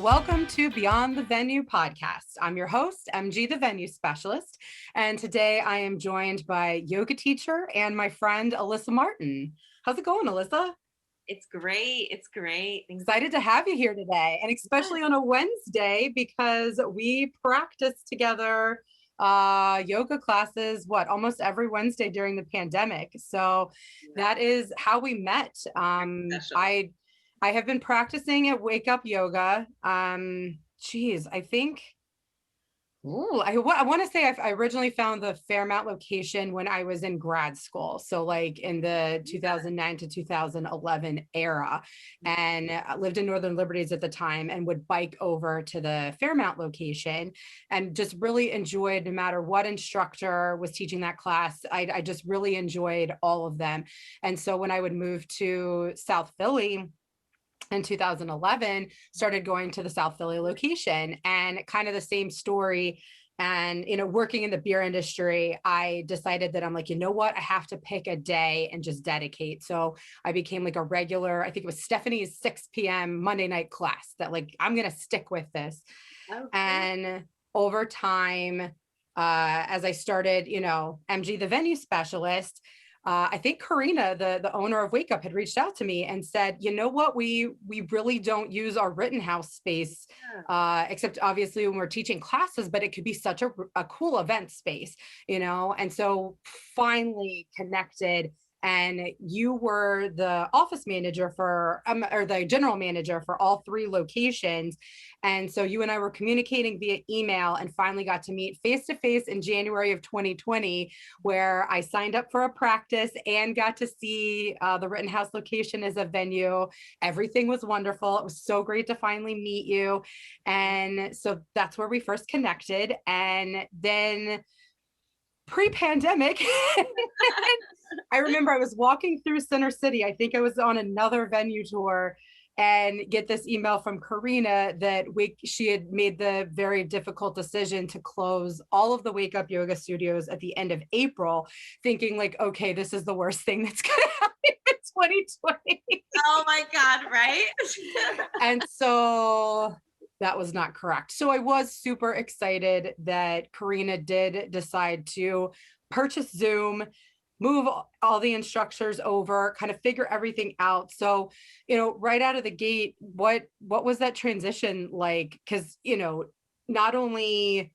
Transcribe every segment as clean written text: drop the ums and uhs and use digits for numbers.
welcome to Beyond the Venue podcast. I'm your host, MG, the venue specialist. And today I am joined by yoga teacher and my friend, Alyssa Martin. How's it going, Alyssa? It's great. It's great. Excited to have you here today, and especially on a Wednesday because we practice together yoga classes, almost every Wednesday during the pandemic. So that is how we met. I have been practicing at Wake Up Yoga. I think, I want to say I originally found the Fairmount location when I was in grad school. So like in the 2009 to 2011 era, and I lived in Northern Liberties at the time and would bike over to the Fairmount location and just really enjoyed, no matter what instructor was teaching that class, I just really enjoyed all of them. And so when I would move to South Philly, in 2011, started going to the South Philly location, and kind of the same story. And, working in the beer industry, I decided that I'm like, you know what, I have to pick a day and just dedicate. So I became like a regular, I think it was Stephanie's 6 p.m. Monday night class that like, I'm going to stick with this. Okay. And over time, as I started, MG, the venue specialist, I think Karina, the owner of Wake Up, had reached out to me and said, you know what, we really don't use our Rittenhouse space, except obviously when we're teaching classes, but it could be such a cool event space, and so finally connected. And you were the office manager or the general manager for all 3 locations. And so you and I were communicating via email and finally got to meet face to face in January of 2020, where I signed up for a practice and got to see the Rittenhouse location as a venue. Everything was wonderful. It was so great to finally meet you. And so that's where we first connected. And then pre-pandemic, I remember I was walking through Center City. I think I was on another venue tour, and get this email from Karina that she had made the very difficult decision to close all of the Wake Up Yoga studios at the end of April, thinking like, okay, this is the worst thing that's going to happen in 2020. Oh my God, right? And so that was not correct. So I was super excited that Karina did decide to purchase Zoom, move all the instructors over, kind of figure everything out. So, right out of the gate, what was that transition like? Because, not only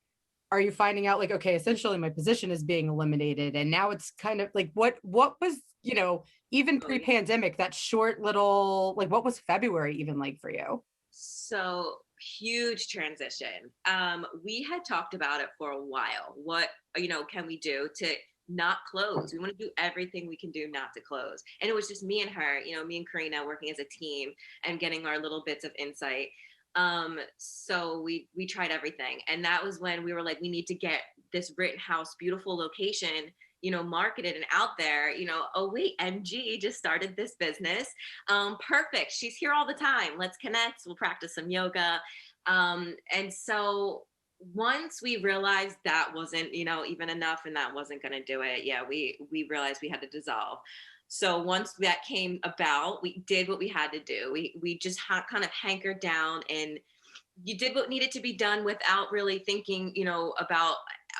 are you finding out like, okay, essentially my position is being eliminated, and now it's kind of like, what was, even pre-pandemic, that short little, like, what was February even like for you? So huge transition. We had talked about it for a while. What, can we do to not close? We want to do everything we can do not to close. And it was just me and her, me and Karina working as a team and getting our little bits of insight. So we tried everything. And that was when we were like, we need to get this Rittenhouse beautiful location, marketed and out there, oh wait, MG just started this business. Perfect. She's here all the time. Let's connect. We'll practice some yoga. And so once we realized that wasn't, even enough and that wasn't going to do it, we realized we had to dissolve. So once that came about, we did what we had to do. We just kind of hankered down, and you did what needed to be done without really thinking, about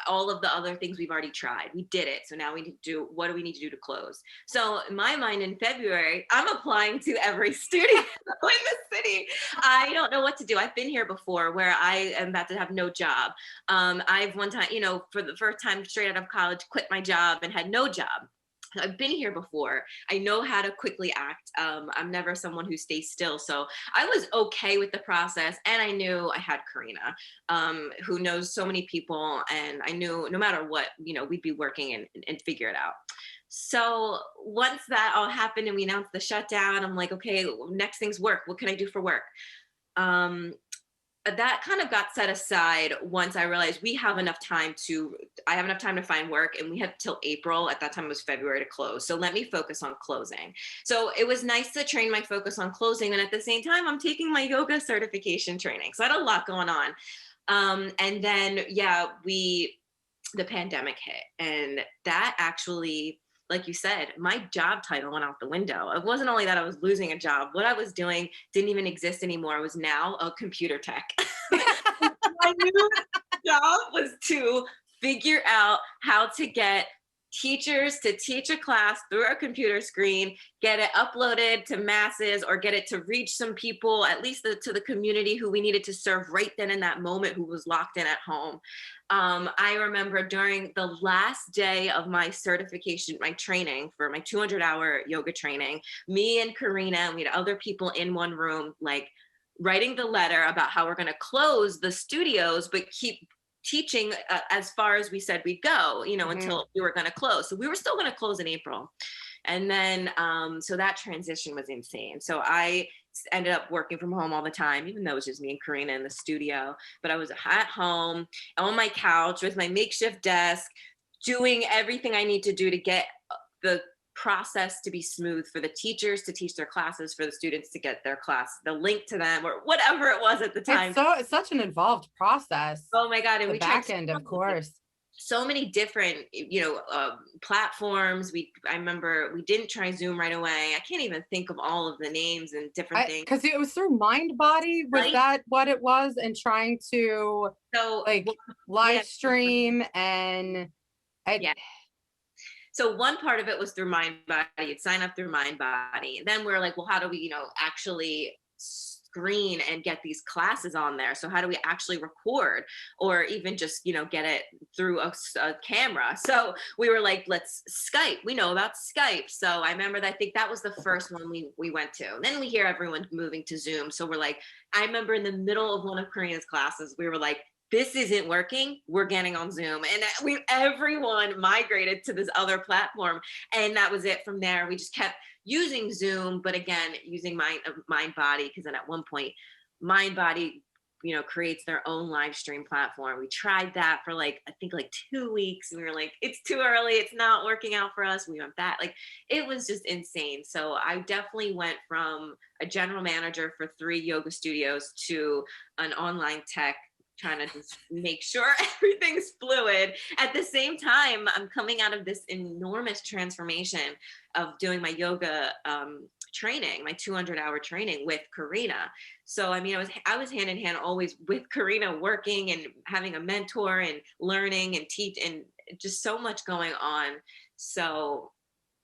all of the other things we've already tried. We did it. So now we need to do, what do we need to do to close? So in my mind, in February, I'm applying to every studio in the city. I don't know what to do. I've been here before where I am about to have no job. I've one time, for the first time straight out of college, quit my job and had no job. I've been here before. I know how to quickly act. I'm never someone who stays still. So I was okay with the process. And I knew I had Karina, who knows so many people. And I knew no matter what, we'd be working and figure it out. So once that all happened and we announced the shutdown, I'm like, okay, next thing's work. What can I do for work? That kind of got set aside once I realized I have enough time to find work, and we had till April. At that time it was February to close. So let me focus on closing. So it was nice to train my focus on closing. And at the same time, I'm taking my yoga certification training. So I had a lot going on. And then, the pandemic hit, and that actually like you said, my job title went out the window. It wasn't only that I was losing a job, what I was doing didn't even exist anymore. I was now a computer tech. My new job was to figure out how to get teachers to teach a class through a computer screen, get it uploaded to masses, or get it to reach some people, at least to the community who we needed to serve right then in that moment, who was locked in at home. I remember during the last day of my certification, my training for my 200-hour yoga training, me and Karina, and we had other people in one room, like writing the letter about how we're going to close the studios, but keep teaching as far as we said we'd go, until we were going to close. So we were still going to close in April. And then, so that transition was insane. So I ended up working from home all the time, even though it was just me and Karina in the studio, but I was at home on my couch with my makeshift desk, doing everything I need to do to get the process to be smooth for the teachers to teach their classes, for the students to get their class, the link to them, or whatever it was at the time. It's such an involved process. Oh my God. And the back end, of course. So many different, platforms. I remember we didn't try Zoom right away. I can't even think of all of the names and different things. Because it was through Mindbody. Was that what it was? And trying to live stream and yeah. So one part of it was through Mindbody. You'd sign up through Mindbody. And then we're like, well, how do we, actually screen and get these classes on there? So how do we actually record, or even just, get it through a camera? So we were like, let's Skype. We know about Skype. So I remember that, I think that was the first one we went to. And then we hear everyone moving to Zoom. So we're like, I remember in the middle of one of Karina's classes, we were like, this isn't working, we're getting on Zoom. And everyone migrated to this other platform. And that was it from there. We just kept using Zoom, but again, using Mindbody, because then at one point, Mindbody, creates their own live stream platform. We tried that for I think 2 weeks, and we were like, it's too early, it's not working out for us. We went back. It was just insane. So I definitely went from a general manager for 3 yoga studios to an online tech, trying to just make sure everything's fluid. At the same time, I'm coming out of this enormous transformation of doing my yoga training, my 200-hour training with Karina. So, I was hand in hand always with Karina, working and having a mentor and learning and teach, and just so much going on. So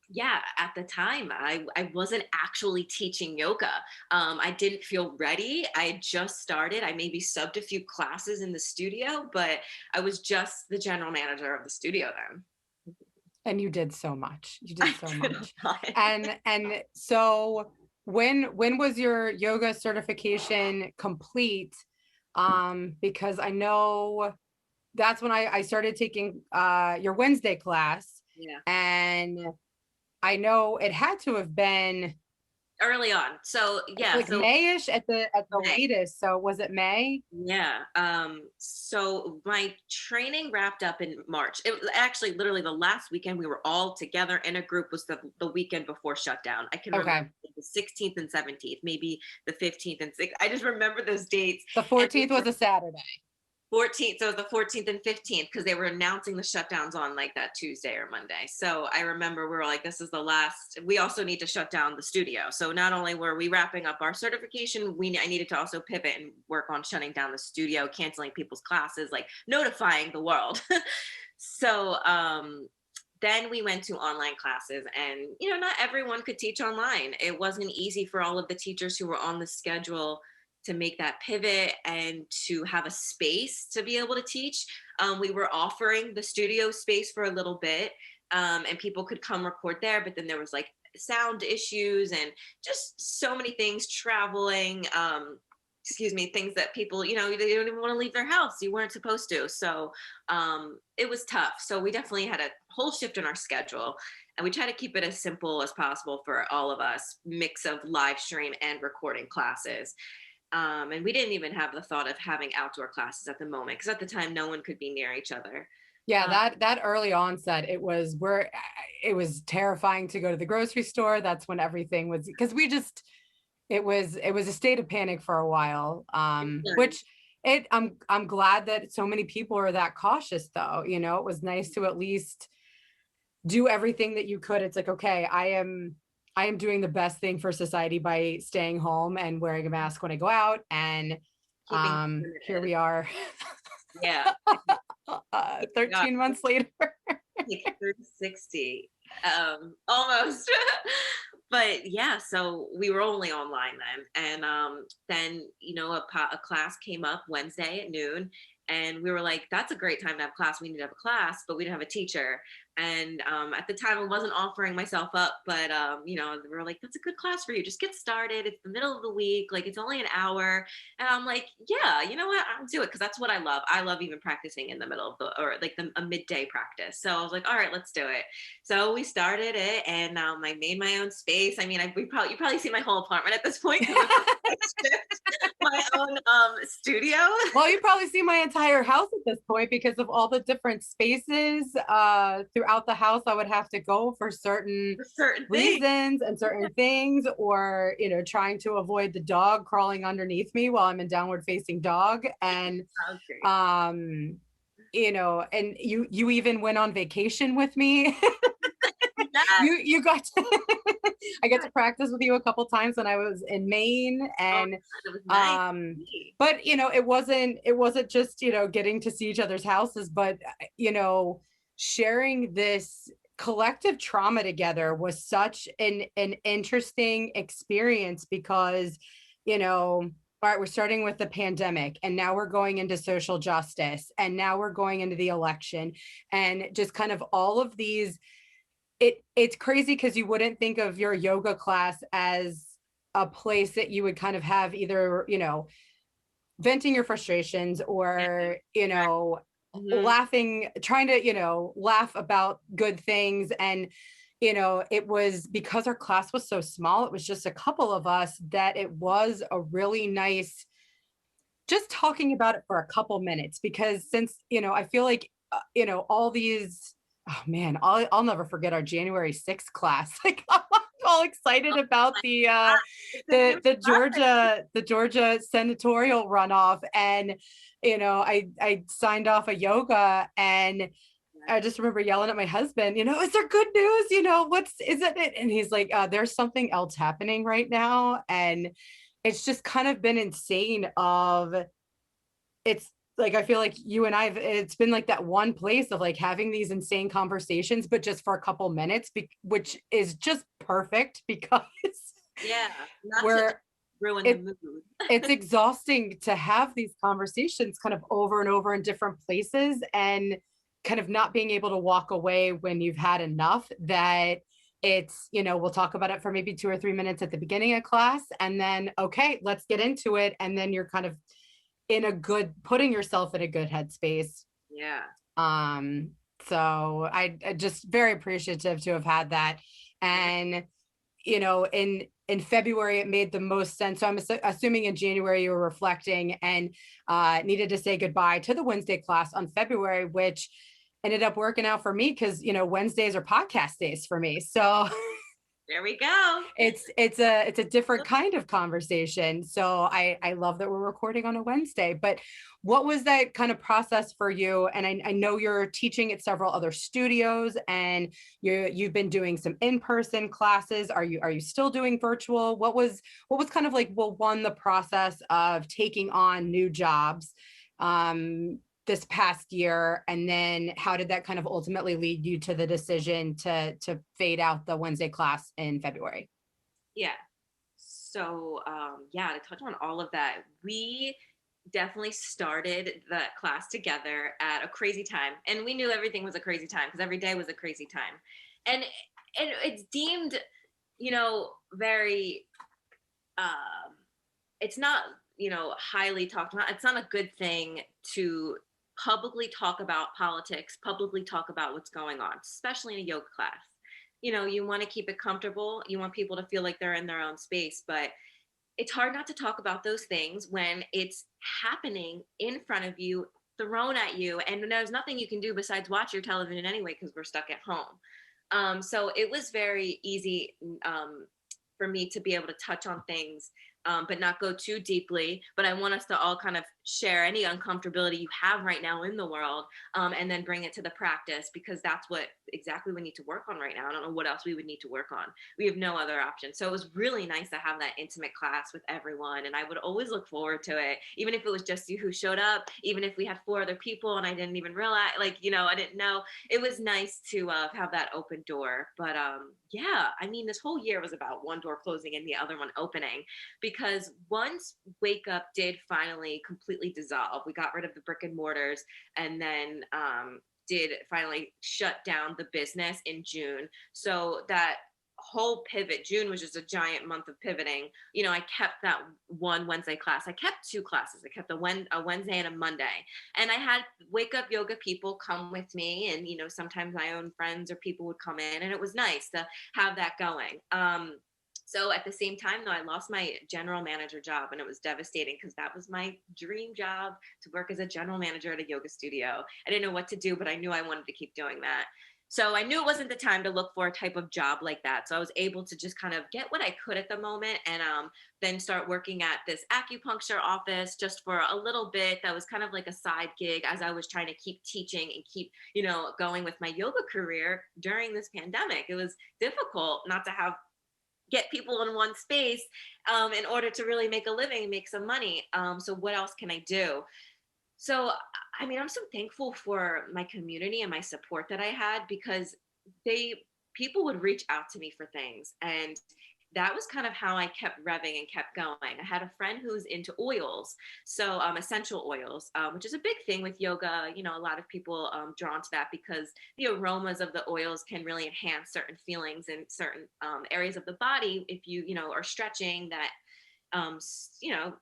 yeah, at the time, I wasn't actually teaching yoga. I didn't feel ready. I had just started. I maybe subbed a few classes in the studio, but I was just the general manager of the studio then. And you did so much. You did so much. And so when was your yoga certification complete? Because I know that's when I started taking your Wednesday class. Yeah. And I know it had to have been early on. So yeah, Mayish at the May. latest. So was it May? Yeah. So my training wrapped up in March. It was actually literally the last weekend we were all together in a group, was the weekend before shutdown. I can remember the 16th and 17th, maybe the 15th and 16th. I just remember those dates. The 14th was a Saturday. 14th, so the 14th and 15th, because they were announcing the shutdowns on that Tuesday or Monday. So I remember we were like, this is the last, we also need to shut down the studio. So not only were we wrapping up our certification, I needed to also pivot and work on shutting down the studio, canceling people's classes, notifying the world. So then we went to online classes, and not everyone could teach online. It wasn't easy for all of the teachers who were on the schedule to make that pivot and to have a space to be able to teach. We were offering the studio space for a little bit, and people could come record there, but then there was sound issues and just so many things, traveling, things that people, they don't even want to leave their house. You weren't supposed to. So it was tough. So we definitely had a whole shift in our schedule, and we try to keep it as simple as possible for all of us, mix of live stream and recording classes. And we didn't even have the thought of having outdoor classes at the moment, because at the time no one could be near each other. Yeah, that early onset, it was terrifying to go to the grocery store. That's when everything was, because it was a state of panic for a while. Which I'm glad that so many people are that cautious though. It was nice to at least do everything that you could. It's like, okay, I am doing the best thing for society by staying home and wearing a mask when I go out. And Keeping here we are, yeah. 13 months later. Like 360, almost. But yeah, so we were only online then, and then a class came up Wednesday at noon, and we were like, that's a great time to have class. We need to have a class, but we didn't have a teacher. And at the time I wasn't offering myself up, but we were like, that's a good class for you, just get started, it's the middle of the week, like it's only an hour. And I'm like, yeah, you know what, I'll do it, because that's what I love even practicing in the middle of the, or like a midday practice. So I was like, all right, let's do it. So we started it, and I made my own space. I mean, you probably see my whole apartment at this point, my own studio. Well, you probably see my entire house at this point because of all the different spaces throughout the house I would have to go for certain reasons and certain things, or trying to avoid the dog crawling underneath me while I'm in downward facing dog. And and you even went on vacation with me. You got to I get to practice with you a couple times when I was in Maine. And nice. but it wasn't just getting to see each other's houses, but sharing this collective trauma together was such an interesting experience, because all right, we're starting with the pandemic, and now we're going into social justice, and now we're going into the election, and just kind of all of these. It's crazy because you wouldn't think of your yoga class as a place that you would kind of have either, venting your frustrations, or, laughing, trying to, laugh about good things. And, it was because our class was so small, it was just a couple of us, that it was a really nice, just talking about it for a couple minutes, because since, I feel like, all these, oh man, I'll never forget our January 6th class. Like, I'm all excited about the Georgia senatorial runoff. And I signed off a yoga, and I just remember yelling at my husband, is there good news? Is it? And he's like, there's something else happening right now. And it's just kind of been insane it's like, I feel like you and it's been like that one place of like having these insane conversations, but just for a couple minutes, which is just perfect, because not to ruin the mood. It's exhausting to have these conversations kind of over and over in different places, and kind of not being able to walk away when you've had enough. That it's, we'll talk about it for maybe 2 or 3 minutes at the beginning of class, and then, okay, let's get into it. And then you're kind of putting yourself in a good headspace. So I just very appreciative to have had that. And in February it made the most sense. So I'm assuming in January you were reflecting and needed to say goodbye to the Wednesday class on February, which ended up working out for me, because Wednesdays are podcast days for me. So there we go. It's a different kind of conversation. So I love that we're recording on a Wednesday. But what was that kind of process for you? And I know you're teaching at several other studios, and you've been doing some in-person classes. Are you still doing virtual? What was kind of like, the process of taking on new jobs this past year, and then how did that kind of ultimately lead you to the decision to fade out the Wednesday class in February? So to touch on all of that, we definitely started the class together at a crazy time, and we knew everything was a crazy time because every day was a crazy time. And it's deemed very it's not highly talked about. It's not a good thing to publicly talk about politics, publicly talk about what's going on, especially in a yoga class. You want to keep it comfortable. You want people to feel like they're in their own space, but it's hard not to talk about those things when it's happening in front of you, thrown at you, and there's nothing you can do besides watch your television anyway, because we're stuck at home. So it was very easy for me to be able to touch on things but not go too deeply. But I want us to all kind of share any uncomfortability you have right now in the world, and then bring it to the practice, because that's what exactly we need to work on right now. I don't know what else we would need to work on. We have no other option. So it was really nice to have that intimate class with everyone. And I would always look forward to it, even if it was just you who showed up, even if we had 4 other people and I didn't even realize, like, you know, I didn't know. It was nice to have that open door. But yeah, I mean, this whole year was about one door closing and the other one opening, because once Wake Up did finally completely dissolve, we got rid of the brick and mortars, and then did finally shut down the business in June. So that whole pivot, June was just a giant month of pivoting. You know, I kept that one Wednesday class. I kept 2 classes. I kept a Wednesday and a Monday. And I had Wake Up yoga people come with me. And, you know, sometimes my own friends or people would come in, and it was nice to have that going. So at the same time, though, I lost my general manager job, and it was devastating, because that was my dream job, to work as a general manager at a yoga studio. I didn't know what to do, but I knew I wanted to keep doing that. So I knew it wasn't the time to look for a type of job like that. So I was able to just kind of get what I could at the moment, and then start working at this acupuncture office just for a little bit. That was kind of like a side gig as I was trying to keep teaching and keep, you know, going with my yoga career during this pandemic. It was difficult not to get people in one space in order to really make a living, make some money. So what else can I do? So, I mean, I'm so thankful for my community and my support that I had, because people would reach out to me for things. And that was kind of how I kept revving and kept going. I had a friend who's into oils, so essential oils, which is a big thing with yoga. You know, a lot of people drawn to that because the aromas of the oils can really enhance certain feelings in certain areas of the body if you know, are stretching, that, you know,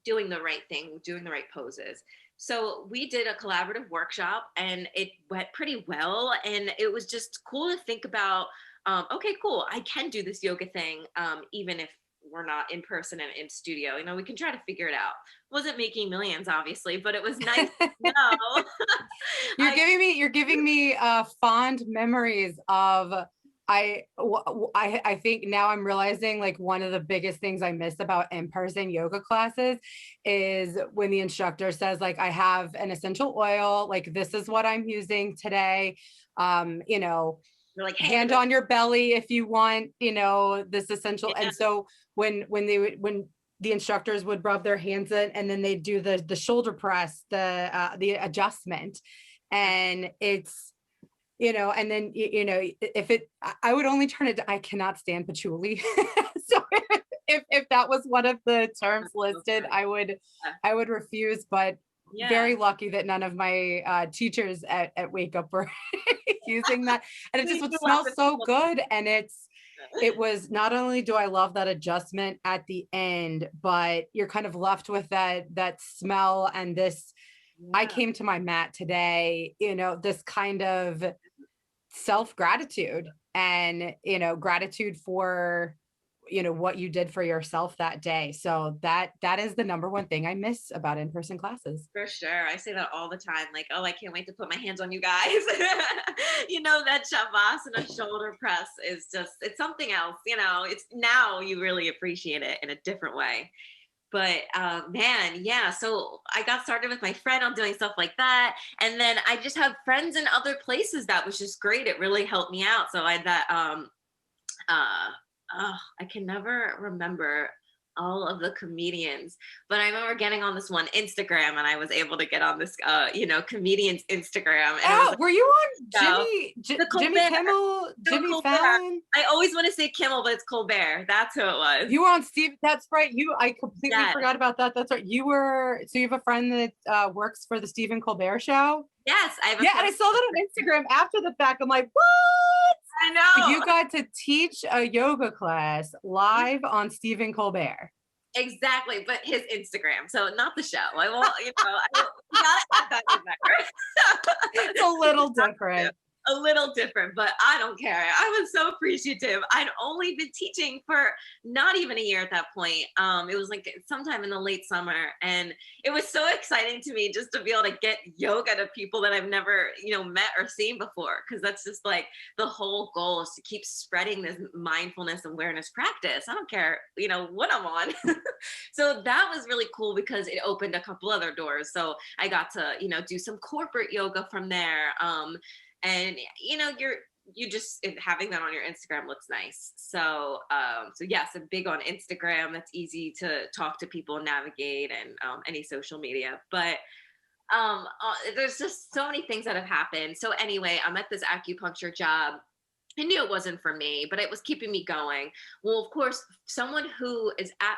doing the right thing, doing the right poses. So we did a collaborative workshop, and it went pretty well. And it was just cool to think about, okay, cool, I can do this yoga thing, even if we're not in person and in studio. You know, we can try to figure it out. Wasn't making millions, obviously, but it was nice to know. You're giving me fond memories of, I think now I'm realizing, like, one of the biggest things I miss about in-person yoga classes is when the instructor says, like, I have an essential oil, like, this is what I'm using today. You know, You're like, hand on your belly if you want, you know, this essential. Yeah. And so when the instructors would rub their hands in, and then they do the shoulder press, the adjustment, and it's, you know, and then, you know, I would only turn it, I cannot stand patchouli. So if that was one of the terms listed, I would refuse, but Yeah. very lucky that none of my teachers at Wake Up were using that. And it just would smell so good. And it was, not only do I love that adjustment at the end, but you're kind of left with that smell and this, I came to my mat today, you know, this kind of self-gratitude, and, you know, gratitude for, you know, what you did for yourself that day. So that is the number one thing I miss about in-person classes. For sure. I say that all the time. Like, oh, I can't wait to put my hands on you guys. You know, that shavasana shoulder press is just, it's something else. You know, it's, now you really appreciate it in a different way. But man, yeah. So I got started with my friend on doing stuff like that. And then I just have friends in other places. That was just great. It really helped me out. So I had that, I can never remember all of the comedians, but I remember getting on this one Instagram, and I was able to get on this, you know, comedian's Instagram. And oh, like, were you on Jimmy Kimmel, Jimmy Fallon? I always want to say Kimmel, but it's Colbert. That's who it was. You were on Steve. That's right. I completely forgot about that. That's right. So you have a friend that works for the Stephen Colbert show? Yes. And I saw that on Instagram after the fact. I'm like, what? I know. You got to teach a yoga class live on Stephen Colbert. Exactly, but his Instagram, so not the show. I won't, you know, you gotta add that in there. It's a little different. a little different, but I don't care. I was so appreciative. I'd only been teaching for not even a year at that point. It was like sometime in the late summer, and it was so exciting to me just to be able to get yoga to people that I've never, met or seen before. Because that's just like the whole goal is to keep spreading this mindfulness awareness practice. I don't care, what I'm on. So that was really cool because it opened a couple other doors. So I got to, do some corporate yoga from there. And you just having that on your Instagram looks nice. So yes, I'm big on Instagram. That's easy to talk to people and navigate, and any social media. But there's just so many things that have happened. So anyway, I'm at this acupuncture job. I knew it wasn't for me, but it was keeping me going. Well, of course, someone who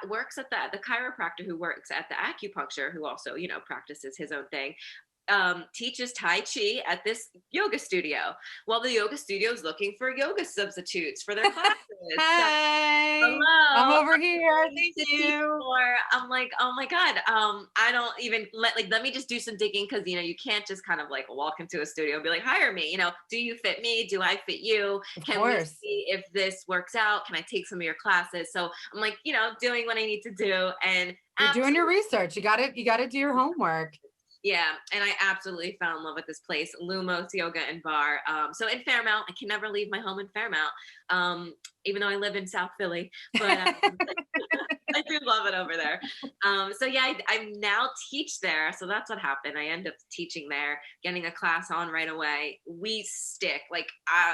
works at the chiropractor who works at the acupuncture, who also, practices his own thing, teaches Tai Chi at this yoga studio. Well, the yoga studio is looking for yoga substitutes for their classes. Hey, Hello, I'm over here. Thank you. I'm like, oh my God. I don't even let me just do some digging, because you can't just kind of like walk into a studio and be like, hire me. Do you fit me? Do I fit you? Can we see if this works out? Can I take some of your classes? So I'm like, doing what I need to do, and you're doing your research. You got to do your homework. Yeah, and I absolutely fell in love with this place, Lumos Yoga and Barre. So in Fairmount, I can never leave my home in Fairmount, even though I live in South Philly. But I do love it over there. So yeah, I now teach there. So that's what happened. I end up teaching there, getting a class on right away. We stick. Like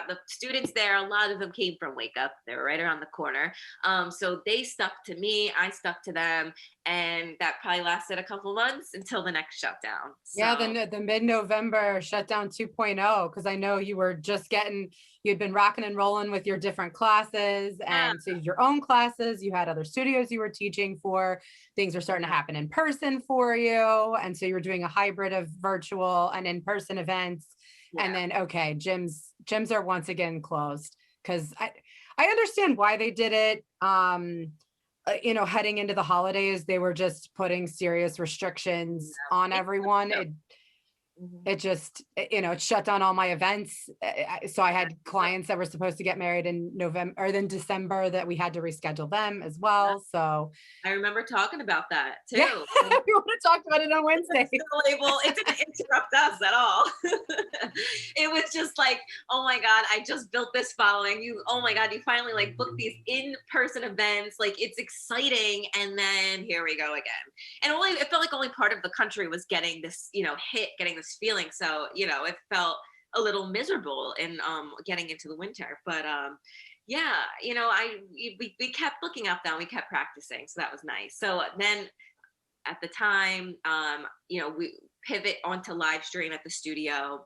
the students there, a lot of them came from Wake Up. They were right around the corner. So they stuck to me. I stuck to them. And that probably lasted a couple months until the next shutdown. So. Yeah, the mid-November shutdown 2.0, because I know you were you'd been rocking and rolling with your different classes, and so your own classes, you had other studios you were teaching for, things were starting to happen in person for you. And so you were doing a hybrid of virtual and in-person events. Yeah. And then, okay, gyms are once again closed, because I understand why they did it. Heading into the holidays, they were just putting serious restrictions on everyone. It just, it shut down all my events. So I had clients that were supposed to get married in November or then December that we had to reschedule them as well. So I remember talking about that too. Yeah, we would have talked about it on Wednesday. It didn't interrupt us at all. It was just like, oh my God, I just built this following. Oh my God, you finally like booked these in-person events. Like, it's exciting. And then here we go again. And it felt like only part of the country was getting this, getting this feeling. So, it felt a little miserable in getting into the winter. But yeah, we kept looking up though, and we kept practicing. So that was nice. So then at the time, we pivot onto live stream at the studio,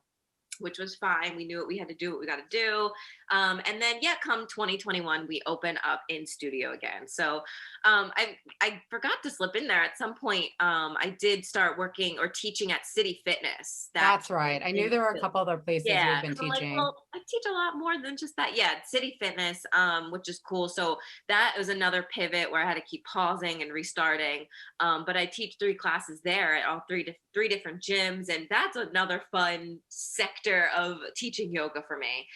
which was fine. We knew what we had to do, what we got to do. And then, come 2021, we open up in studio again. So I forgot to slip in there at some point. I did start working or teaching at City Fitness. That's right. I knew there were a couple other places you've been teaching. I teach a lot more than just that. Yeah, City Fitness, which is cool. So that was another pivot where I had to keep pausing and restarting. But I teach 3 classes there at all three different gyms. And that's another fun sector of teaching yoga for me,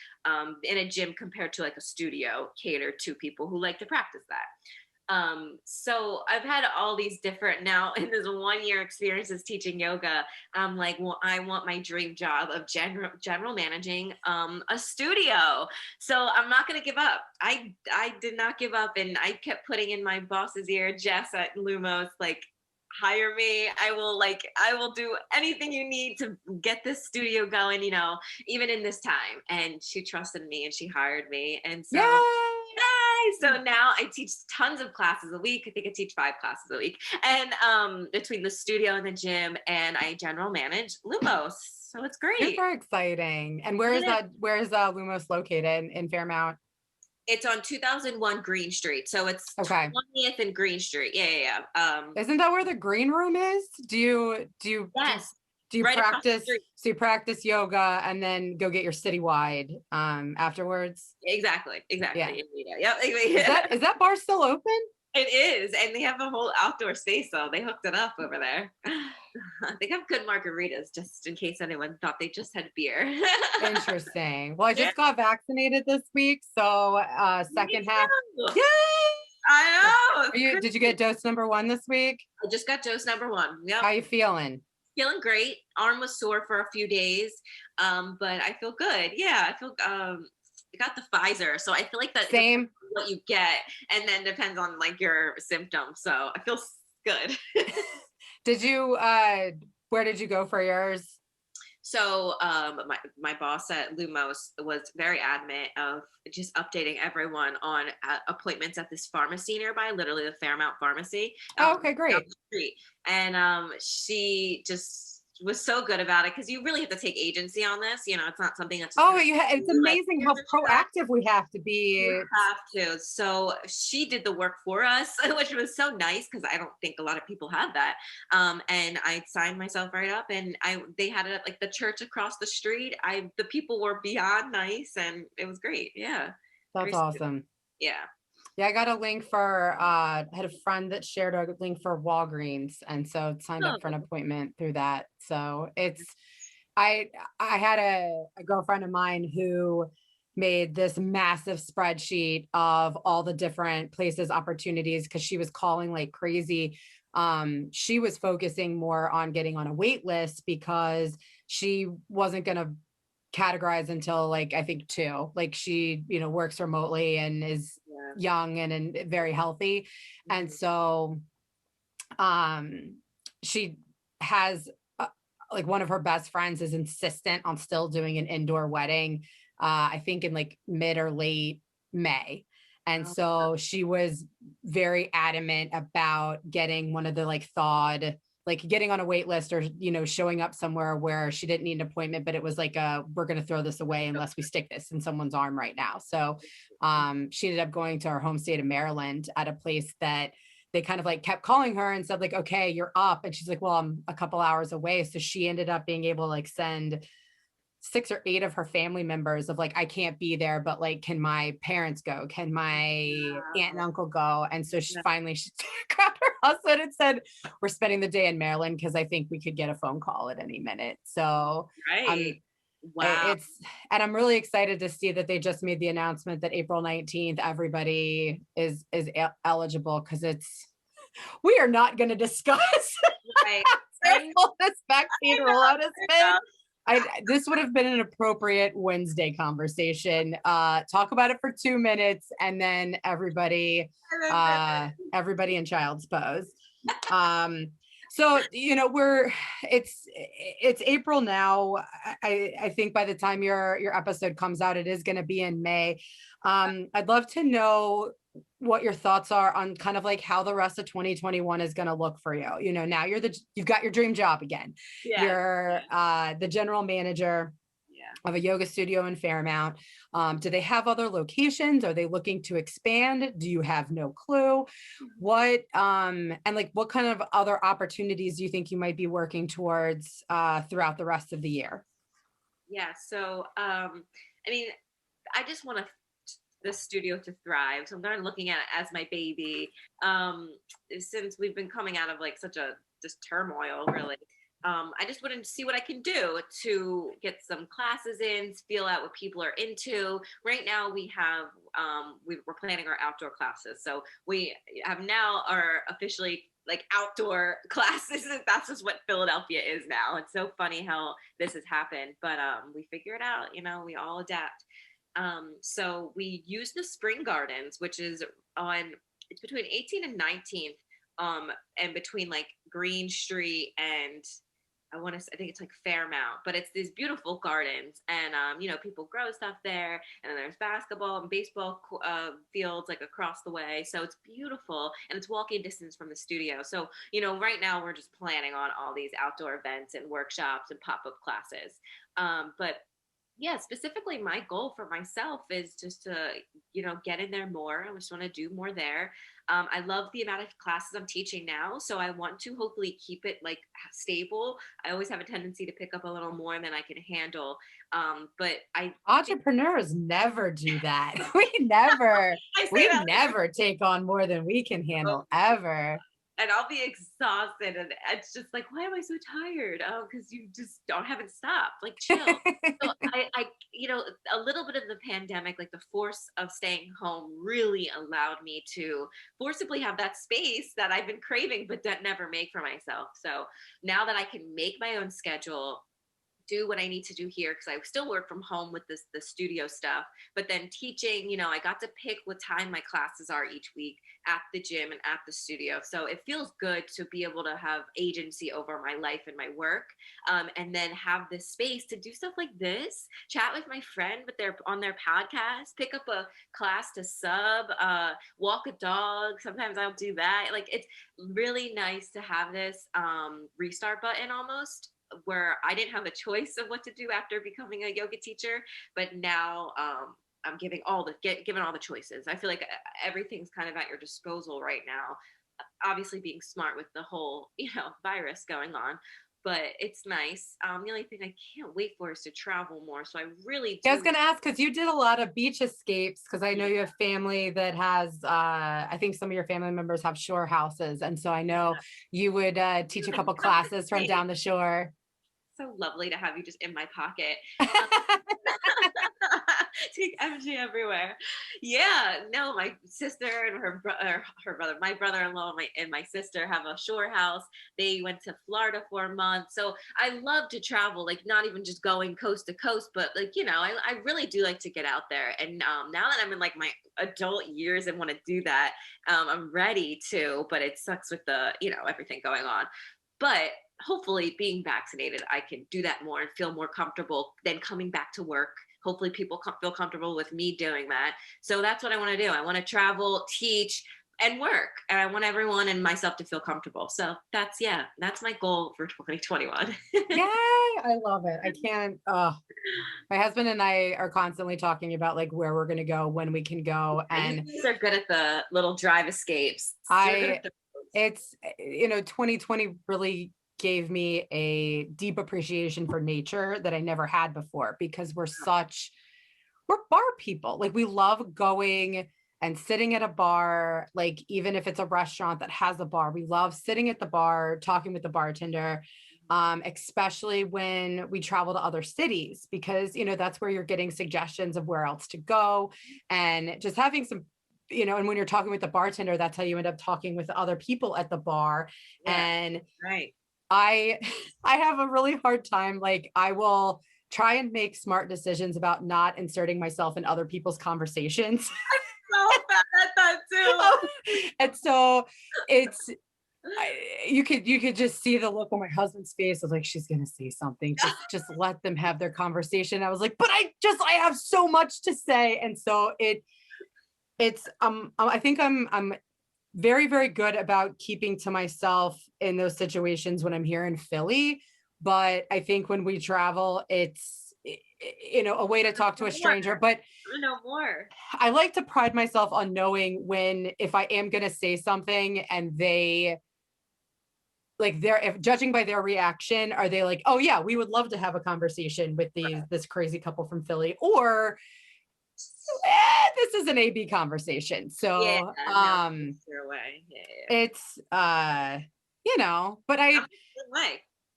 in a gym compared to like a studio catered to people who like to practice that. So I've had all these different, now in this 1-year experiences teaching yoga, I'm like, well, I want my dream job of general managing a studio. So I'm not going to give up. I did not give up. And I kept putting in my boss's ear, Jess at Lumos, like, hire me. I will do anything you need to get this studio going, even in this time. And she trusted me and she hired me. And so, yay! So now I teach tons of classes a week. I think I teach 5 classes a week. And between the studio and the gym, and I general manage Lumos. So it's great. Super exciting. And where is Lumos located in Fairmount? It's on 2001 Green Street. So it's 20th and Green Street. Yeah. Isn't that where the green room is? Do you yes. Do you right practice? So you practice yoga and then go get your citywide afterwards? Exactly. Yeah. Yep. Is that bar still open? It is, and they have a whole outdoor space, so they hooked it up over there. They have good margaritas, just in case anyone thought they just had beer. Interesting. Well, I Yeah, just got vaccinated this week, so me second half. too. Yay! I know. Did you get dose number 1 this week? I just got dose number 1. Yep. How you feeling? Feeling great. Arm was sore for a few days, but I feel good. Yeah, I feel. I got the Pfizer, so I feel like that Same. what you get, and then depends on like your symptoms. So I feel good. Did you where did you go for yours? So my boss at Lumos was very adamant of just updating everyone on appointments at this pharmacy nearby, literally the Fairmount pharmacy. Oh, okay, Down great. the street. And she just was so good about it, because you really have to take agency on this. It's not something that's just Oh, gonna it's do, like, amazing how here's a check. proactive we have to be. You have to. So she did the work for us, which was so nice, because I don't think a lot of people have that. And I signed myself right up, and they had it at like the church across the street. The people were beyond nice, and it was great. Yeah. That's Very sweet. awesome. Yeah. Yeah, I got a link for I had a friend that shared a link for Walgreens, and so signed up for an Oh, appointment through that. So I had a girlfriend of mine who made this massive spreadsheet of all the different places, opportunities, because she was calling like crazy. She was focusing more on getting on a wait list because she wasn't going to categorize until like I think 2. Like she, works remotely and is yeah. young and very healthy. And so she has like one of her best friends is insistent on still doing an indoor wedding, I think in like mid or late May. And Oh, so she was very adamant about getting one of the like thawed, like getting on a wait list, or, showing up somewhere where she didn't need an appointment, but it was like, we're going to throw this away unless we stick this in someone's arm right now. So she ended up going to our home state of Maryland at a place that they kind of like kept calling her and said like, okay, you're up. And she's like, well, I'm a couple hours away. So she ended up being able to like send 6 or 8 of her family members of like, I can't be there, but like, can my parents go? Can my aunt and uncle go? And so she grabbed her husband and said, we're spending the day in Maryland because I think we could get a phone call at any minute. So right. Wow. and I'm really excited to see that they just made the announcement that April 19th, everybody is eligible, because we are not going to discuss Right. how this vaccine rollout has been. This would have been an appropriate Wednesday conversation. Talk about it for 2 minutes, and then everybody in child's pose. So, it's April now. I think by the time your episode comes out, it is going to be in May. I'd love to know what your thoughts are on kind of like how the rest of 2021 is going to look for you. Now you've got your dream job again. Yeah. You're the general manager of a yoga studio in Fairmount. Do they have other locations? Are they looking to expand? Do you have no clue? What and like what kind of other opportunities do you think you might be working towards throughout the rest of the year? Yeah. So I mean, I just want the studio to thrive. So I'm kind of looking at it as my baby. Since we've been coming out of like such a just turmoil, really. I just want to see what I can do to get some classes in, feel out what people are into. Right now we have, we're planning our outdoor classes. So we have now our officially like outdoor classes. That's just what Philadelphia is now. It's so funny how this has happened, but we figure it out, we all adapt. So we use the Spring Gardens, which is it's between 18th and 19th, and between like Green Street and I think it's like Fairmount, but it's these beautiful gardens, and people grow stuff there, and then there's basketball and baseball fields like across the way, so it's beautiful, and it's walking distance from the studio. So right now we're just planning on all these outdoor events and workshops and pop-up classes, but yeah, specifically my goal for myself is just to, get in there more. I just want to do more there. I love the amount of classes I'm teaching now. So I want to hopefully keep it like stable. I always have a tendency to pick up a little more than I can handle. But Entrepreneurs never do that. We never take on more than we can handle ever. and I'll be exhausted, and it's just like, why am I so tired? Oh, because you just haven't stopped. Like, chill. So a little bit of the pandemic, like the force of staying home, really allowed me to forcibly have that space that I've been craving, but that never make for myself. So now that I can make my own schedule, do what I need to do here, because I still work from home with the studio stuff, but then teaching, I got to pick what time my classes are each week at the gym and at the studio. So it feels good to be able to have agency over my life and my work, and then have this space to do stuff like this, chat with my friend on their podcast, pick up a class to sub, walk a dog. Sometimes I'll do that. Like, it's really nice to have this restart button almost, where I didn't have a choice of what to do after becoming a yoga teacher, but now I'm given all the choices. I feel like everything's kind of at your disposal right now. Obviously, being smart with the whole virus going on, but it's nice. The only thing I can't wait for is to travel more. So I really do. I was going to ask, because you did a lot of beach escapes, because I know you have family that has, I think some of your family members have shore houses. And so I know you would teach a couple classes from down the shore. So lovely to have you just in my pocket. Take MG everywhere. Yeah, no, my sister and her brother, my brother-in-law and my sister have a shore house. They went to Florida for a month. So I love to travel, like not even just going coast to coast, but like, I really do like to get out there. And now that I'm in like my adult years and want to do that, I'm ready to, but it sucks with the, everything going on. But hopefully being vaccinated, I can do that more and feel more comfortable than coming back to work. Hopefully people feel comfortable with me doing that. So that's what I want to do. I want to travel, teach, and work. And I want everyone and myself to feel comfortable. So that's my goal for 2021. Yay! I love it. I can't, my husband and I are constantly talking about like where we're going to go, when we can go. And you guys are good at the little drive escapes. It's 2020 really gave me a deep appreciation for nature that I never had before, because we're bar people. Like, we love going and sitting at a bar, like even if it's a restaurant that has a bar, we love sitting at the bar, talking with the bartender, especially when we travel to other cities, because, that's where you're getting suggestions of where else to go, and just having some, and when you're talking with the bartender, that's how you end up talking with other people at the bar. Yeah, and right. I have a really hard time. Like, I will try and make smart decisions about not inserting myself in other people's conversations. I'm so bad at that too. And so you could just see the look on my husband's face of like, she's going to say something. Just let them have their conversation. I was like, but I have so much to say. And so I think I'm very, very good about keeping to myself in those situations when I'm here in Philly. But I think when we travel, it's, a way to talk to a stranger. But no more. I like to pride myself on knowing if I am going to say something and they, like, if judging by their reaction, are they like, oh yeah, we would love to have a conversation with this crazy couple from Philly, or this is an AB conversation. So it's but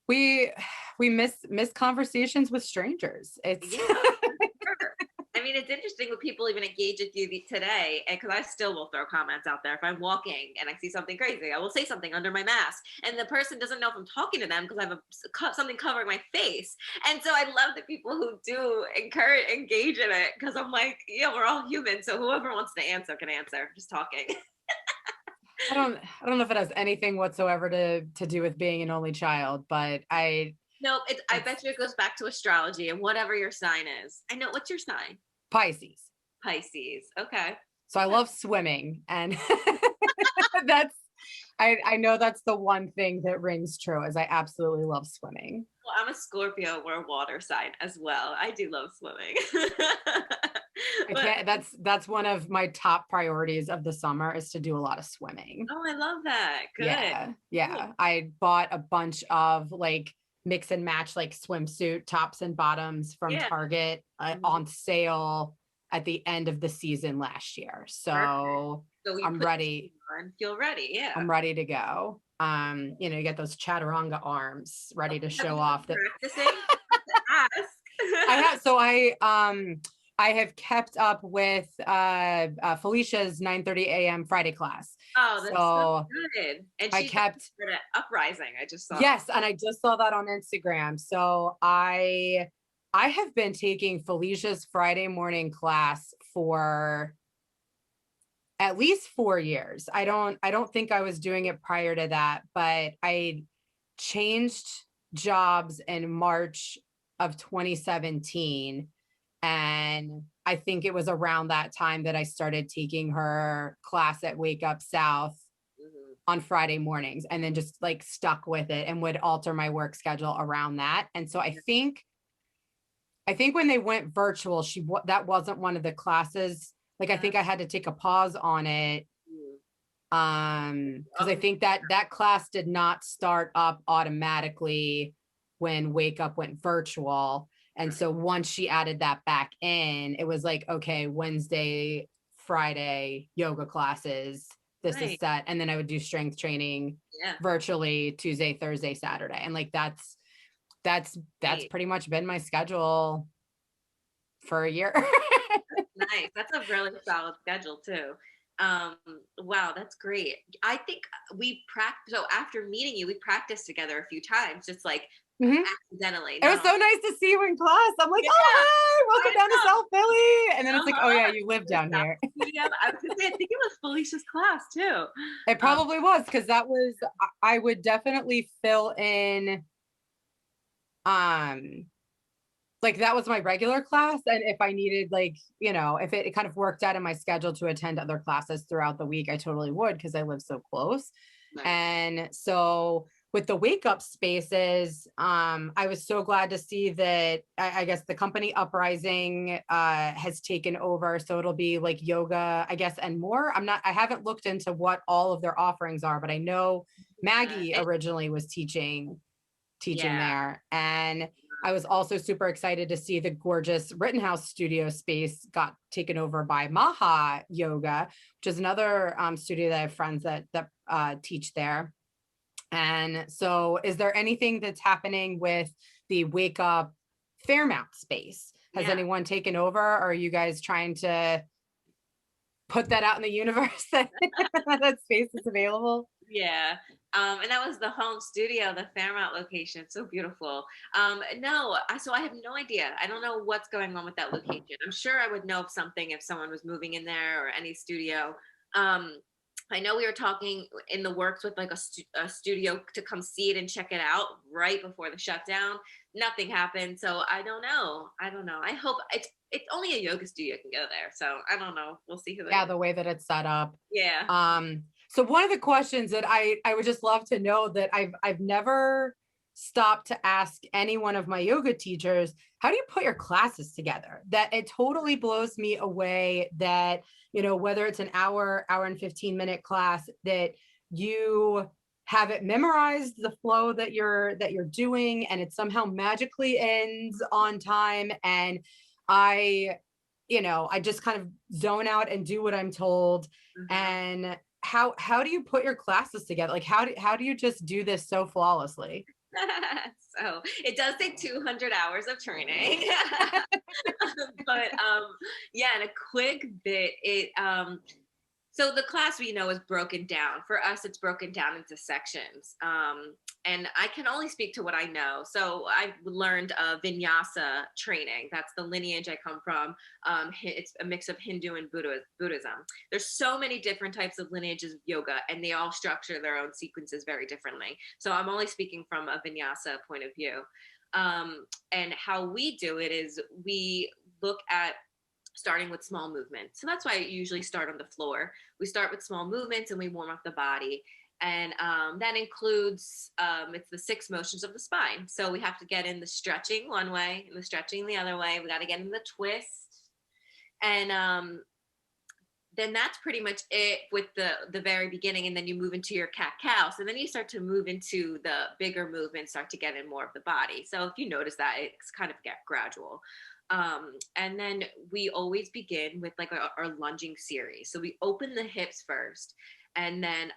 we miss conversations with strangers. It's I mean, it's interesting when people even engage with you today, and because I still will throw comments out there. If I'm walking and I see something crazy, I will say something under my mask, and the person doesn't know if I'm talking to them because I have something covering my face. And so I love the people who do engage in it, because I'm like, yeah, we're all human, so whoever wants to answer can answer. I'm just talking. I don't know if it has anything whatsoever to do with being an only child, but I bet you it goes back to astrology and whatever your sign is. I know. What's your sign? Pisces. Okay. So I love swimming, and I know that's the one thing that rings true, is I absolutely love swimming. Well, I'm a Scorpio. We're a water sign as well. I do love swimming. That's one of my top priorities of the summer, is to do a lot of swimming. Oh, I love that. Good. Yeah. Cool. I bought a bunch of like mix and match, like swimsuit tops and bottoms from Target on sale at the end of the season last year. Perfect. So So you I'm put ready. on, feel ready. Yeah. I'm ready to go. You know, you get those chaturanga arms ready to Have show you off that been practicing? I Ask. have. So I have kept up with Felicia's 9:30 a.m. Friday class. Oh, that's so So good. And I she's kept, at Uprising. I just saw. yes, and I just saw that on Instagram. So I have been taking Felicia's Friday morning class for at least 4 years. I don't think I was doing it prior to that, but I changed jobs in March of 2017. And I think it was around that time that I started taking her class at Wake Up South Mhm. on Friday mornings, and then just like stuck with it and would alter my work schedule around that. And so I think when they went virtual, that wasn't one of the classes. Like I think I had to take a pause on it, Mhm. because I think that class did not start up automatically when Wake Up went virtual. And so once she added that back in, it was like, okay, Wednesday, Friday yoga classes, this is Right. set. And then I would do strength training Yeah. virtually Tuesday, Thursday, Saturday. And like that's Right. pretty much been my schedule for a year. Nice. That's a really solid schedule too. Um, wow, that's great. I think we practice. So after meeting you, we practiced together a few times, just like Mhm. accidentally. It Not was so nice to see you in class. I'm like, yeah, oh, hi, welcome I down to know. South Philly. And then it's like, oh, Uh-huh. yeah, you live down here. Studio. I was gonna say, I think it was Felicia's class too. It Um, probably was, because I would definitely fill in, um, like that was my regular class. And if I needed, like, you know, if it kind of worked out in my schedule to attend other classes throughout the week, I totally would, because I live so close. nice. And so with the Wake Up spaces, I was so glad to see that I guess the company Uprising has taken over. So it'll be like yoga, I guess, and more. I haven't looked into what all of their offerings are, but I know Maggie It, originally was teaching yeah. there. And I was also super excited to see the gorgeous Rittenhouse studio space got taken over by Maha Yoga, which is another studio that I have friends that teach there. And so, is there anything that's happening with the Wake Up Fairmount space? Has Yeah. anyone taken over? Or are you guys trying to put that out in the universe that that space is available? Yeah. And that was the home studio, the Fairmount location. So beautiful. No, so I have no idea. I don't know what's going on with that location. I'm sure I would know of something if someone was moving in there or any studio. Um, I know we were talking in the works with like a studio to come see it and check it out right before the shutdown. Nothing happened. So I don't know. I don't know. I hope it's only a yoga studio can go there. So I don't know. We'll see who Yeah, they. the way that it's set up. Yeah. So one of the questions that I would just love to know, that I've never stopped to ask any one of my yoga teachers, how do you put your classes together? That it totally blows me away that, you know, whether it's an hour and 15-minute class, that you have it memorized, the flow that you're doing, and it somehow magically ends on time. And I, you know, I just kind of zone out and do what I'm told. Mhm. And how do you put your classes together? Like how do you just do this so flawlessly? So it does take 200 hours of training. But yeah, in a quick bit, so the class we know is broken down. For us, it's broken down into sections. And I can only speak to what I know. So I've learned Vinyasa training. That's the lineage I come from. It's a mix of Hindu and Buddhism. There's so many different types of lineages of yoga, and they all structure their own sequences very differently. So I'm only speaking from a Vinyasa point of view. And how we do it is we look at starting with small movements. So that's why I usually start on the floor. We start with small movements and we warm up the body. And that includes, it's the 6 motions of the spine. So we have to get in the stretching one way and the stretching the other way. We got to get in the twist. And then that's pretty much it with the very beginning. And then you move into your cat cow. So then you start to move into the bigger movements, start to get in more of the body. So if you notice that, it's kind of get gradual. And then we always begin with like our lunging series. So we open the hips first, and then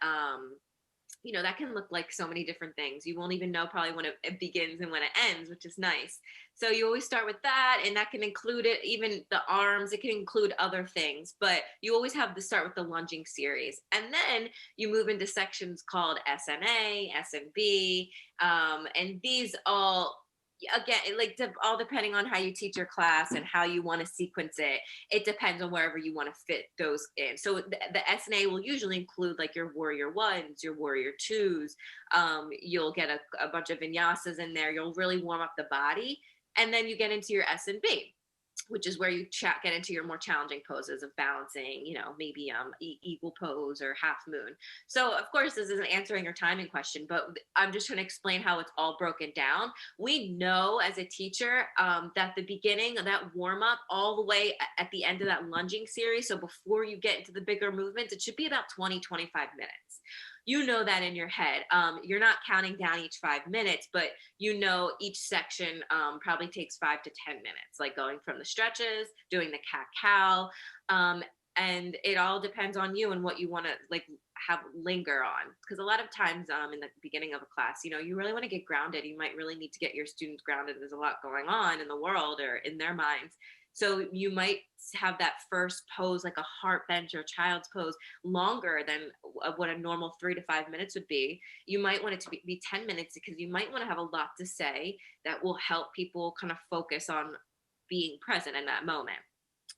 that can look like so many different things. You won't even know probably when it begins and when it ends, which is nice. So you always start with that, and that can include it, even the arms. It can include other things, but you always have to start with the lunging series, and then you move into sections called SNA, SNB, and these all, again, like all depending on how you teach your class and how you want to sequence it. It depends on wherever you want to fit those in. So the SNA will usually include like your warrior ones, your warrior twos. You'll get a bunch of vinyasas in there. You'll really warm up the body, and then you get into your SNB, which is where you get into your more challenging poses of balancing, maybe eagle pose or half moon. So of course, this isn't answering your timing question, but I'm just trying to explain how it's all broken down. We know as a teacher that the beginning of that warm up all the way at the end of that lunging series, so before you get into the bigger movements, it should be about 20, 25 minutes. You know that in your head. You're not counting down each 5 minutes, but each section probably takes 5 to 10 minutes, like going from the stretches, doing the cat-cow, and it all depends on you and what you want to like have linger on. Because a lot of times in the beginning of a class, you really want to get grounded. You might really need to get your students grounded. There's a lot going on in the world or in their minds. So you might have that first pose, like a heart bench or child's pose, longer than what a normal 3 to 5 minutes would be. You might want it to be 10 minutes because you might want to have a lot to say that will help people kind of focus on being present in that moment.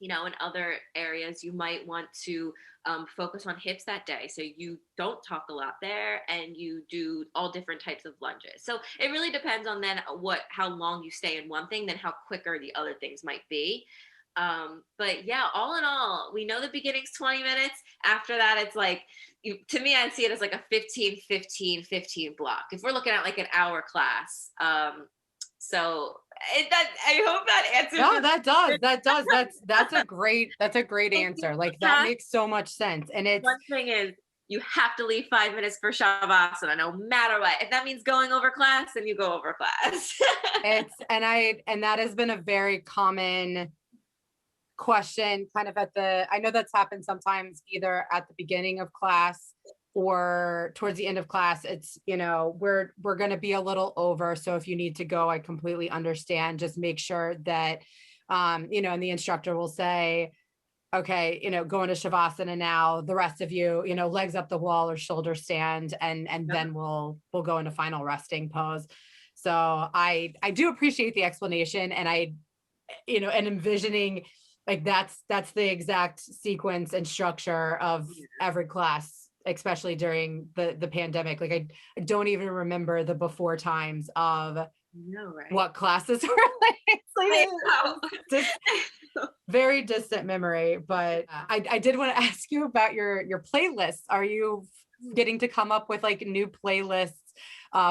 In other areas, you might want to focus on hips that day. So you don't talk a lot there, and you do all different types of lunges. So it really depends on then how long you stay in one thing, then how quicker the other things might be. But yeah, all in all, we know the beginning's 20 minutes. After that, it's like, to me, I see it as like a 15, 15, 15 block. If we're looking at like an hour class. So I hope that answers. No, that does. That's a great answer. Like that makes so much sense. And it's one thing is you have to leave 5 minutes for Shavasana, no matter what. If that means going over class, then you go over class. and that has been a very common question kind of I know that's happened sometimes either at the beginning of class or towards the end of class. It's, we're going to be a little over. So if you need to go, I completely understand. Just make sure that, and the instructor will say, okay, go into Shavasana now, the rest of you, legs up the wall or shoulder stand, and then we'll go into final resting pose. So I do appreciate the explanation, and and envisioning like that's the exact sequence and structure of every class, especially during the pandemic. Like I don't even remember the before times of what classes were like. It's like very distant memory. But I did want to ask you about your playlists. Are you getting to come up with like new playlists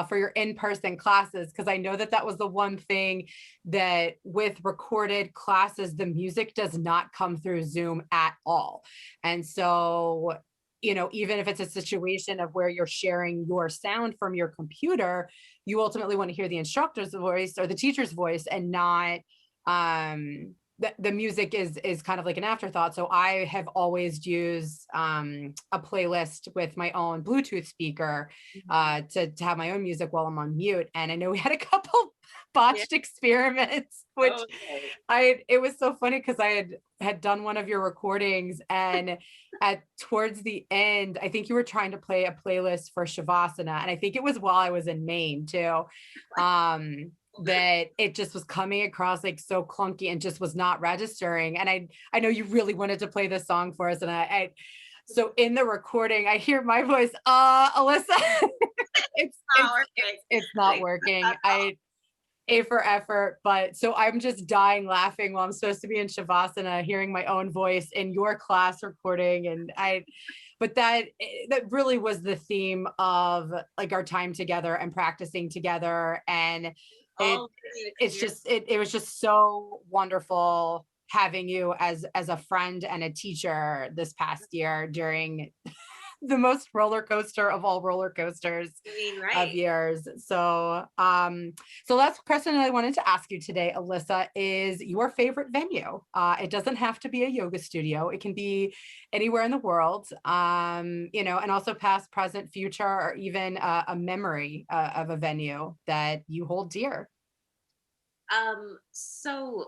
for your in-person classes? Because I know that was the one thing that with recorded classes, the music does not come through Zoom at all. And so, even if it's a situation of where you're sharing your sound from your computer, you ultimately want to hear the instructor's voice or the teacher's voice, and not the music is kind of like an afterthought. So I have always used a playlist with my own Bluetooth speaker to have my own music while I'm on mute. And I know we had a couple botched experiments, which it was so funny because I had done one of your recordings, and towards the end, I think you were trying to play a playlist for Shavasana, and I think it was while I was in Maine too. That it just was coming across like so clunky and just was not registering. And I know you really wanted to play this song for us. And so in the recording, I hear my voice, Alyssa, it's not working. A for effort, but so I'm just dying laughing while I'm supposed to be in Shavasana, hearing my own voice in your class recording. And but that really was the theme of like our time together and practicing together. And it was just so wonderful having you as a friend and a teacher this past year during the most roller coaster of all roller coasters I mean, of right. years. So last question I wanted to ask you today, Alyssa, is your favorite venue. It doesn't have to be a yoga studio. It can be anywhere in the world, and also past, present, future, or even a memory of a venue that you hold dear. So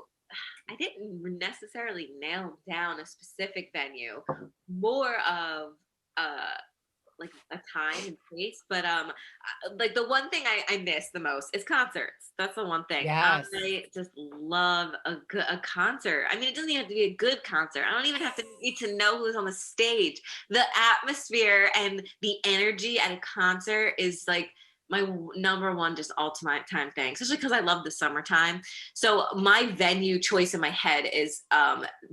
I didn't necessarily nail down a specific venue, more of uh like a time and place. But like the one thing I miss the most is concerts. That's the one thing Yes. I just love a concert. I mean, it doesn't even have to be a good concert. I don't even have to need to know who's on the stage. The atmosphere and the energy at a concert is like my number one just all time thing, especially because I love the summertime. So my venue choice in my head is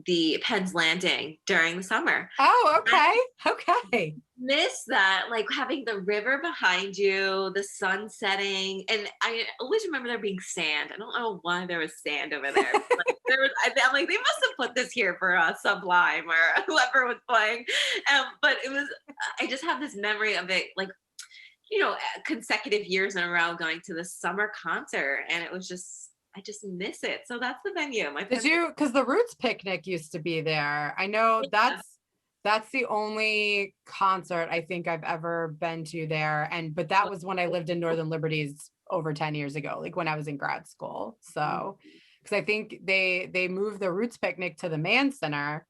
the Penn's Landing during the summer. Oh, okay. Okay. Miss that, like having the river behind you, the sun setting, and I always remember there being sand. I don't know why there was sand over there. Like there was, I'm like, they must have put this here for Sublime or whoever was playing. But it was, I just have this memory of it, like consecutive years in a row going to the summer concert, and it was just, I just miss it. So that's the venue. My Did parents. you, because the Roots picnic used to be there. I know that's the only concert I think I've ever been to there. But that was when I lived in Northern Liberties over 10 years ago, like when I was in grad school. So, because I think they moved the Roots picnic to the Mann Center,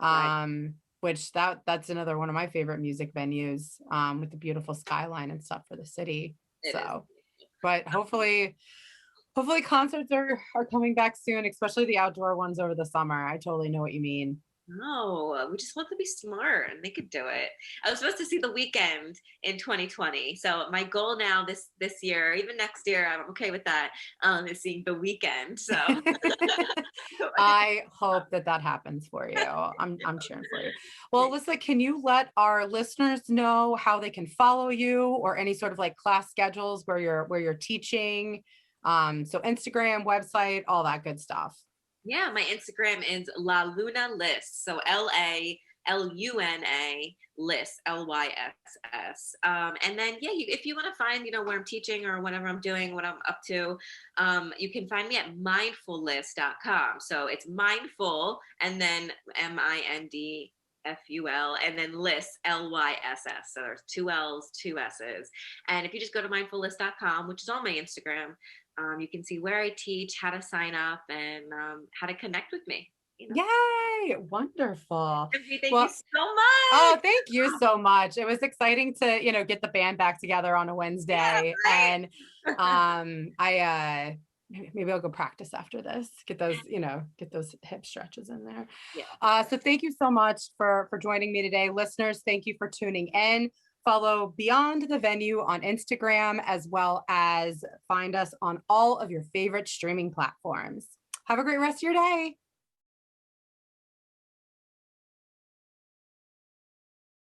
Right. which that's another one of my favorite music venues, with the beautiful skyline and stuff for the city. It is. So, but hopefully concerts are coming back soon, especially the outdoor ones over the summer. I totally know what you mean. No, we just want to be smart and they could do it. I was supposed to see The Weekend in 2020. So my goal now this year, even next year, I'm okay with that, is seeing The Weekend. So I hope that happens for you. I'm cheering for you. Well, Alyssa, can you let our listeners know how they can follow you or any sort of like class schedules where you're teaching? So Instagram, website, all that good stuff. yeah, my Instagram is La Luna List. So LALUNA List, LYSS. And then, yeah, if you want to find, where I'm teaching or whatever I'm doing, what I'm up to, you can find me at mindfullist.com. So it's mindful and then MINDFUL and then list LYSS. So there's two L's, two S's. And if you just go to mindfullist.com, which is on my Instagram, you can see where I teach, how to sign up, and how to connect with me. Yay! Wonderful. Thank you Well, so much. oh, thank you so much. It was exciting to, get the band back together on a Yeah, Wednesday. right. And I maybe I'll go practice after this. Get those hip stretches in there. Yeah. So thank you so much for joining me today. Listeners, thank you for tuning in. Follow Beyond the Venue on Instagram, as well as find us on all of your favorite streaming platforms. Have a great rest of your day.